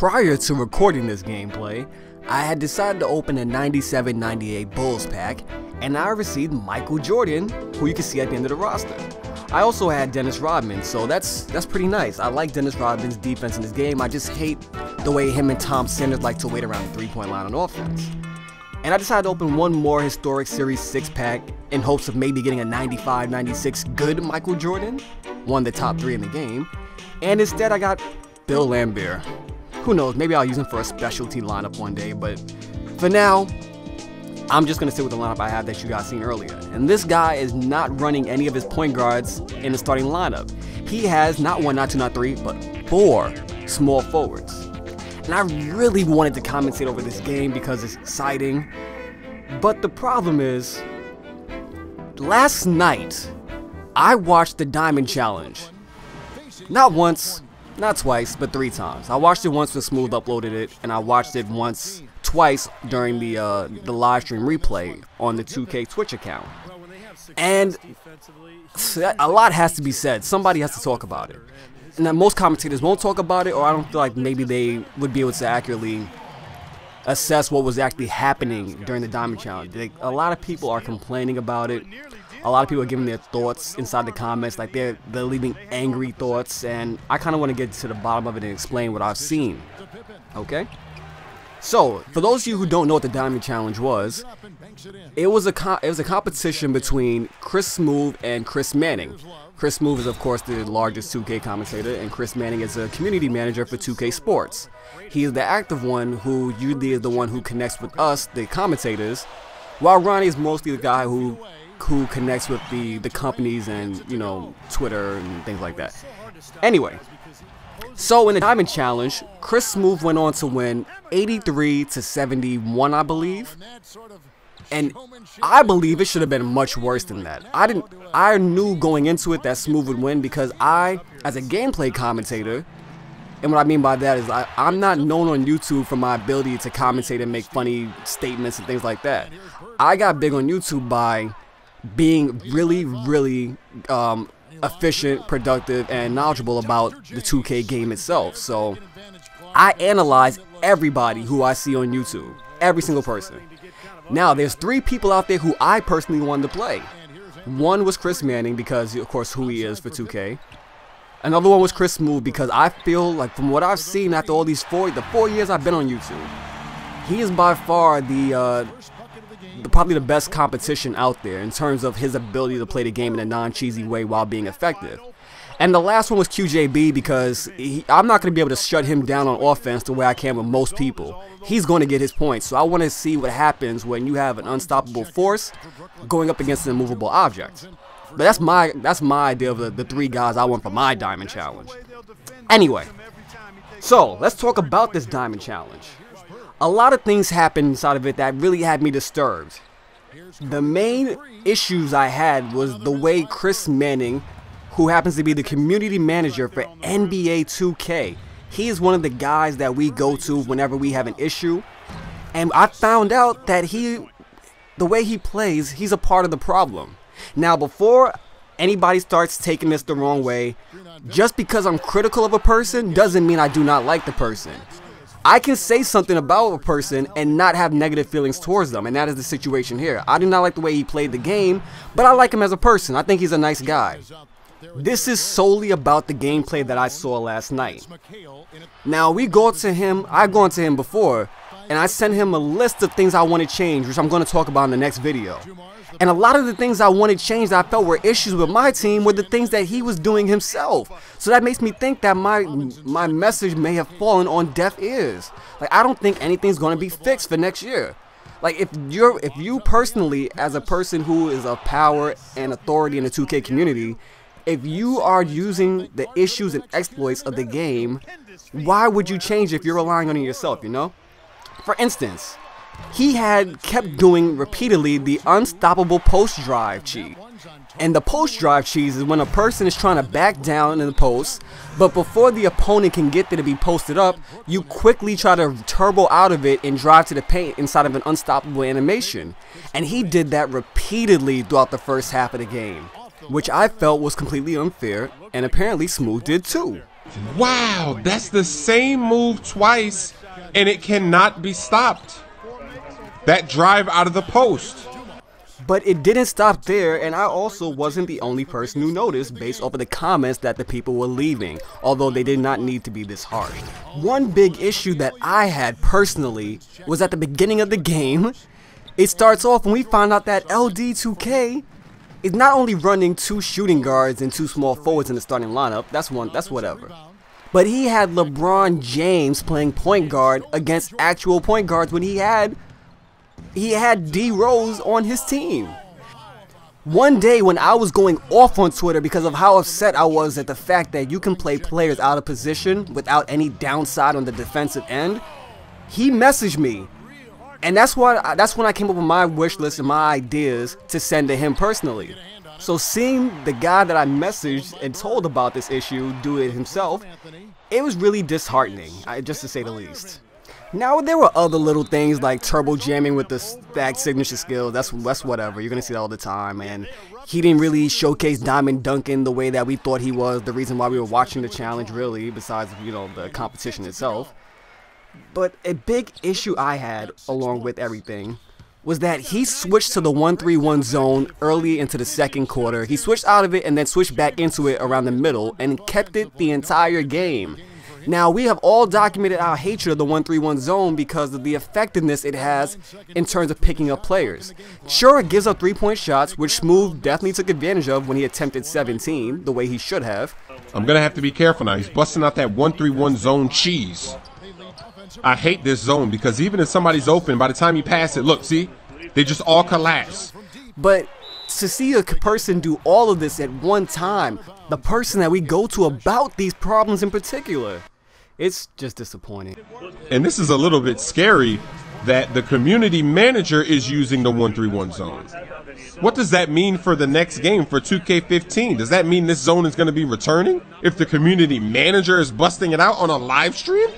Prior to recording this gameplay, I had decided to open a 97-98 Bulls pack, and I received Michael Jordan, who you can see at the end of the roster. I also had Dennis Rodman, so that's pretty nice. I like Dennis Rodman's defense in this game. I just hate the way him and Tom Sanders like to wait around the three-point line on offense. And I decided to open one more historic Series 6 pack in hopes of maybe getting a 95-96 good Michael Jordan, one of the top 3 in the game, and instead I got Bill Laimbeer. Who knows, maybe I'll use him for a specialty lineup one day, but for now, I'm just going to stick with the lineup I have that you guys seen earlier. And this guy is not running any of his point guards in the starting lineup. He has not 1, not 2, not 3, but 4 small forwards. And I really wanted to commentate over this game because it's exciting. But the problem is, last night, I watched the Diamond Challenge. Not once, not twice, but 3 times. I watched it once when Smoove uploaded it, and I watched it twice during the live stream replay on the 2K Twitch account. And a lot has to be said. Somebody has to talk about it. And most commentators won't talk about it, or I don't feel like maybe they would be able to accurately assess what was actually happening during the Diamond Challenge. A lot of people are complaining about it. A lot of people are giving their thoughts inside the comments, like they're leaving angry thoughts, and I kind of want to get to the bottom of it and explain what I've seen. Okay? So, for those of you who don't know what the Diamond Challenge was, it was a competition between Chris Smoove and Chris Manning. Chris Smoove is, of course, the largest 2K commentator, and Chris Manning is a community manager for 2K Sports. He is the active one who usually is the one who connects with us, the commentators, while Ronnie is mostly the guy who connects with the companies and, you know, Twitter and things like that. Anyway, so in the Diamond Challenge, Chris Smoove went on to win 83-71, I believe. And I believe it should have been much worse than that. I knew going into it that Smoove would win because I, as a gameplay commentator, and what I mean by that is I'm not known on YouTube for my ability to commentate and make funny statements and things like that. I got big on YouTube by being really efficient, productive, and knowledgeable about the 2K game itself. So I analyze everybody who I see on YouTube, every single person. Now there's 3 people out there who I personally wanted to play. One was Chris Manning because, of course, who he is for 2K. Another one was Chris Smoove because I feel like from what I've seen after all these 4 years I've been on YouTube, he is by far probably the best competition out there in terms of his ability to play the game in a non-cheesy way while being effective. And the last one was QJB because I'm not going to be able to shut him down on offense the way I can with most people. He's going to get his points, so I want to see what happens when you have an unstoppable force going up against an immovable object. But that's my idea of the 3 guys I want for my Diamond Challenge. Anyway, so let's talk about this Diamond Challenge. A lot of things happened inside of it that really had me disturbed. The main issues I had was the way Chris Manning, who happens to be the community manager for NBA 2K, he is one of the guys that we go to whenever we have an issue. And I found out that the way he plays, he's a part of the problem. Now, before anybody starts taking this the wrong way, just because I'm critical of a person doesn't mean I do not like the person. I can say something about a person and not have negative feelings towards them, and that is the situation here. I do not like the way he played the game, but I like him as a person. I think he's a nice guy. This is solely about the gameplay that I saw last night. Now, I gone to him before, and I sent him a list of things I want to change, which I'm going to talk about in the next video. And a lot of the things I wanted changed that I felt were issues with my team were the things that he was doing himself. So that makes me think that my message may have fallen on deaf ears. Like, I don't think anything's going to be fixed for next year. Like, if you personally, as a person who is of power and authority in the 2K community, if you are using the issues and exploits of the game, why would you change if you're relying on it yourself, you know? For instance, he had kept doing repeatedly the unstoppable post-drive cheat. And the post-drive cheat is when a person is trying to back down in the post, but before the opponent can get there to be posted up, you quickly try to turbo out of it and drive to the paint inside of an unstoppable animation. And he did that repeatedly throughout the first half of the game, which I felt was completely unfair, and apparently Smoove did too. Wow, that's the same move twice, and it cannot be stopped. That drive out of the post. But it didn't stop there, and I also wasn't the only person who noticed based off of the comments that the people were leaving, although they did not need to be this harsh. One big issue that I had personally was at the beginning of the game. It starts off when we find out that LD2K is not only running 2 shooting guards and 2 small forwards in the starting lineup, that's whatever. But he had LeBron James playing point guard against actual point guards when he had D Rose on his team. One day when I was going off on Twitter because of how upset I was at the fact that you can play players out of position without any downside on the defensive end, he messaged me. And that's when I came up with my wish list and my ideas to send to him personally. So seeing the guy that I messaged and told about this issue do it himself, it was really disheartening, just to say the least. Now, there were other little things like turbo jamming with the stacked signature skill. That's whatever. You're going to see that all the time. And he didn't really showcase Diamond Duncan the way that we thought he was. The reason why we were watching the challenge, really, besides, you know, the competition itself. But a big issue I had, along with everything, was that he switched to the 1-3-1 zone early into the second quarter. He switched out of it and then switched back into it around the middle and kept it the entire game. Now, we have all documented our hatred of the 1-3-1 zone because of the effectiveness it has in terms of picking up players. Sure, it gives up 3-point shots, which Smoove definitely took advantage of when he attempted 17, the way he should have. I'm going to have to be careful now. He's busting out that 1-3-1 zone cheese. I hate this zone because even if somebody's open, by the time you pass it, look, see? They just all collapse. But to see a person do all of this at one time, the person that we go to about these problems in particular, it's just disappointing. And this is a little bit scary that the community manager is using the 1-3-1 zone. What does that mean for the next game for 2K15? Does that mean this zone is going to be returning if the community manager is busting it out on a live stream?